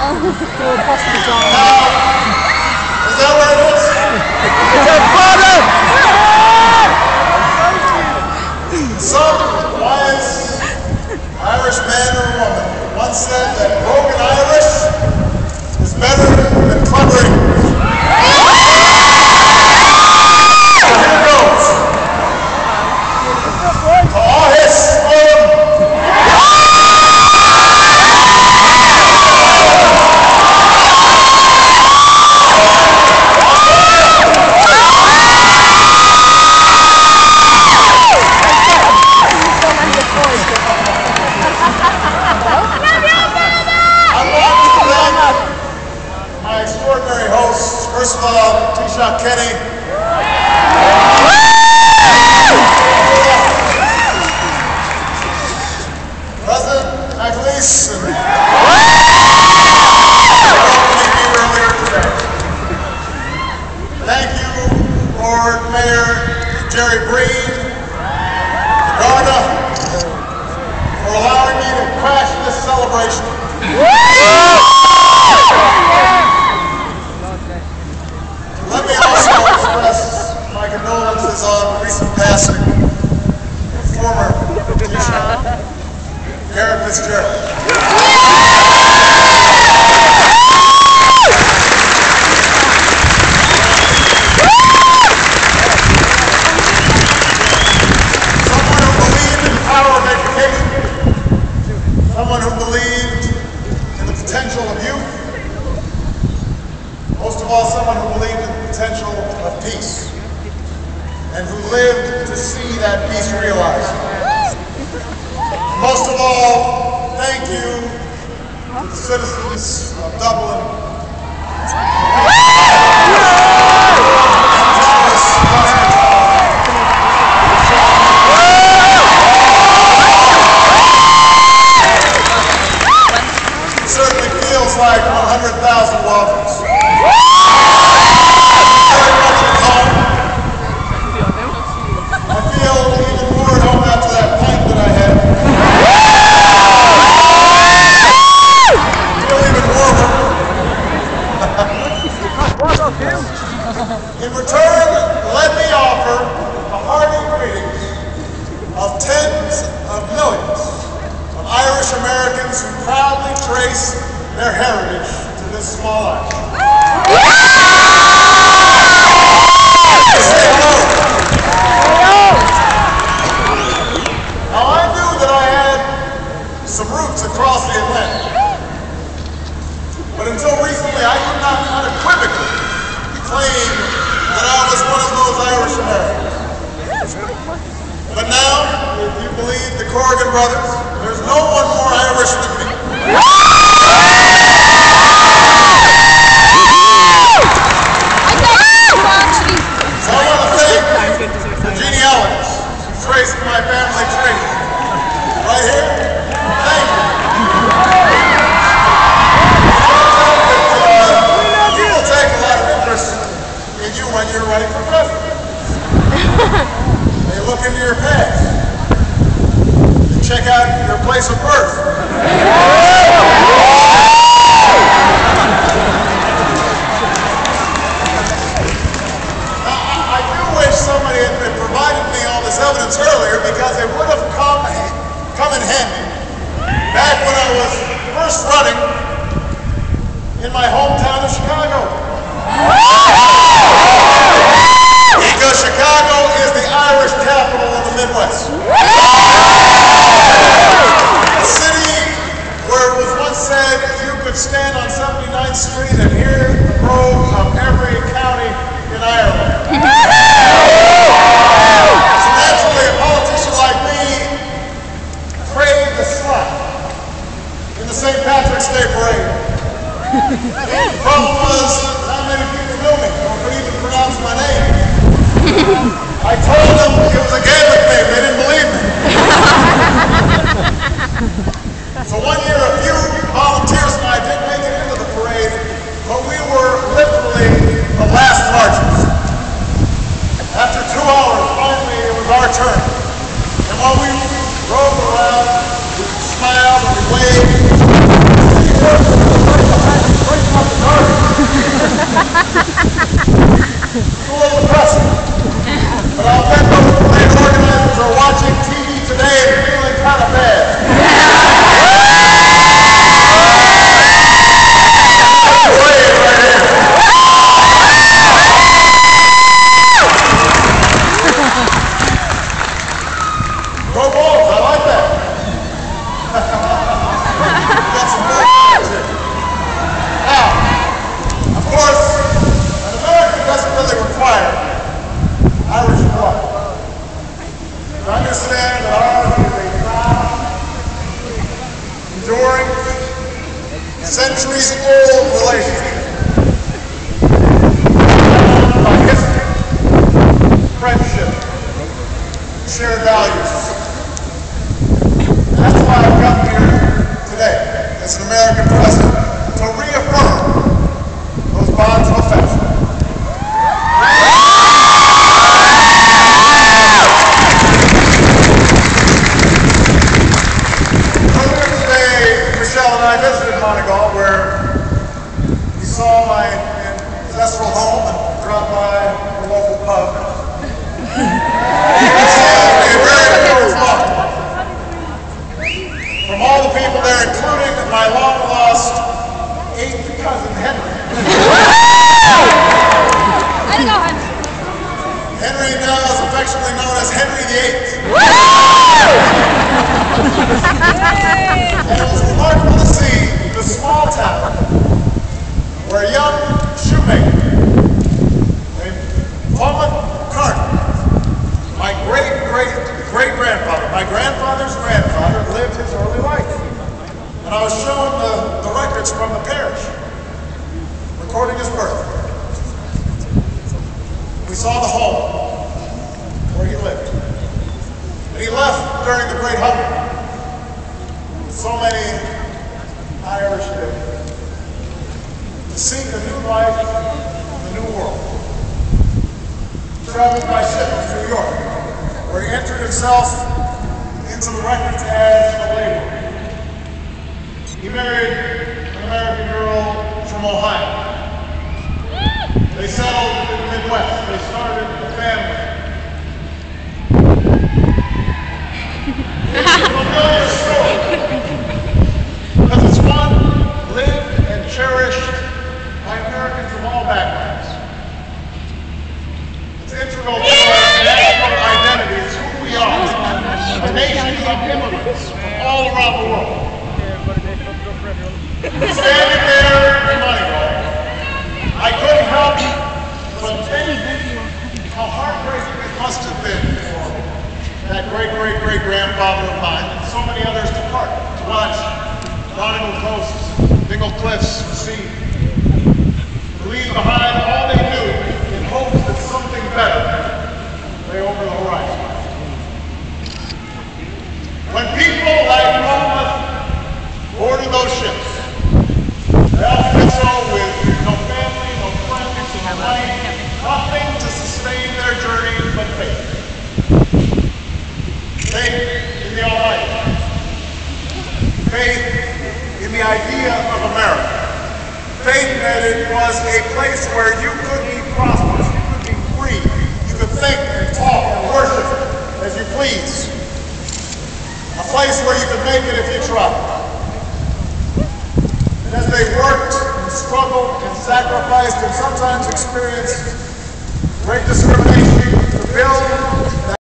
Is that where it is? It's our father! Some wise Irish man or woman once said that broken Irish is better than clever English. So here goes. To all his first of all, Taoiseach Kenny. President McAleese and earlier today. Thank you, Lord Mayor Jerry Breen, Garda, for allowing me to crash this celebration. Let me also express my condolences on the recent passing of former Taoiseach Garrett Fitzgerald. Someone who believed in the power of education, someone who believed in the potential of youth, most of all, someone who believed in the potential of peace, and who lived to see that peace realized. Most of all, thank you to the citizens of Dublin. It certainly feels like 100,000 welcomes. In return, let me offer the hearty greetings of tens of millions of Irish Americans who proudly trace their heritage to this small island. Say hello. Now, I knew that I had some roots across the Atlantic, but until recently I could not unequivocally claim that I was one of those Irish Americans. But now, if you believe the Corrigan brothers, there's no one more Irish than me. So I want to thank the genealogies who traced my family tree. Right here, thank you. People take a lot of interest in you when you're running for president. They look into your past. They check out your place of birth. I do wish somebody had provided me all this evidence earlier, because it would have come in handy back when I was first running in my hometown of Chicago. Because Chicago is the Irish capital of the Midwest. A city where it was once said you could stand on 79th Street and hear the brogue of every county in Ireland. So naturally, a politician like me craved the slot in the St. Patrick's Day parade. The problem was not many people knew me or could even pronounce my name. I told them it was a Gaelic name, they didn't believe me. So one year a few volunteers and I did make it into the parade, but we were literally the last marchers. After 2 hours, finally it was our turn. And while we drove around, we smiled and we waved. centuries-old relationship. By history, friendship, shared values. And that's why I've come here today, as an American president, to reaffirm those bonds of affection. I visited Montreal, where we saw my ancestral home and dropped by the local pub. We received a very close welcome from all the people there, including my long-lost 8th cousin, Henry. Henry now is affectionately known as Henry VIII. And it was remarkable to see the small town where a young shoemaker named Thomas Carter, my great-grandfather, my grandfather's grandfather, lived his early life. And I was shown the records from the parish recording his birth. We saw the home where he lived. And he left during the Great Hunger. So many Irish did, to seek a new life in the New World. Traveled by ship to New York, where he entered himself into the records as a laborer. He married an American girl from Ohio. They settled in the Midwest. They started a family. It's a familiar story. Because it's one lived and cherished by Americans of all backgrounds. It's integral to our national identity. It's who we are. A nation of immigrants from all around the world. Standing there in Montreal, I couldn't help but think how heartbreaking it must have been for that great-grandfather of mine and so many others to part, to watch Donegal coasts, Dingle cliffs, sea, to leave behind all they knew in hopes that something better lay over the horizon. When people like Roma boarded those ships, they often did so with no family, no friends, no money, nothing to sustain their journey but faith. Faith in the Almighty. Faith in the idea of America. Faith that it was a place where you could be prosperous, you could be free, you could think and talk and worship as you please. A place where you could make it if you tried. And as they worked and struggled and sacrificed and sometimes experienced great discrimination to build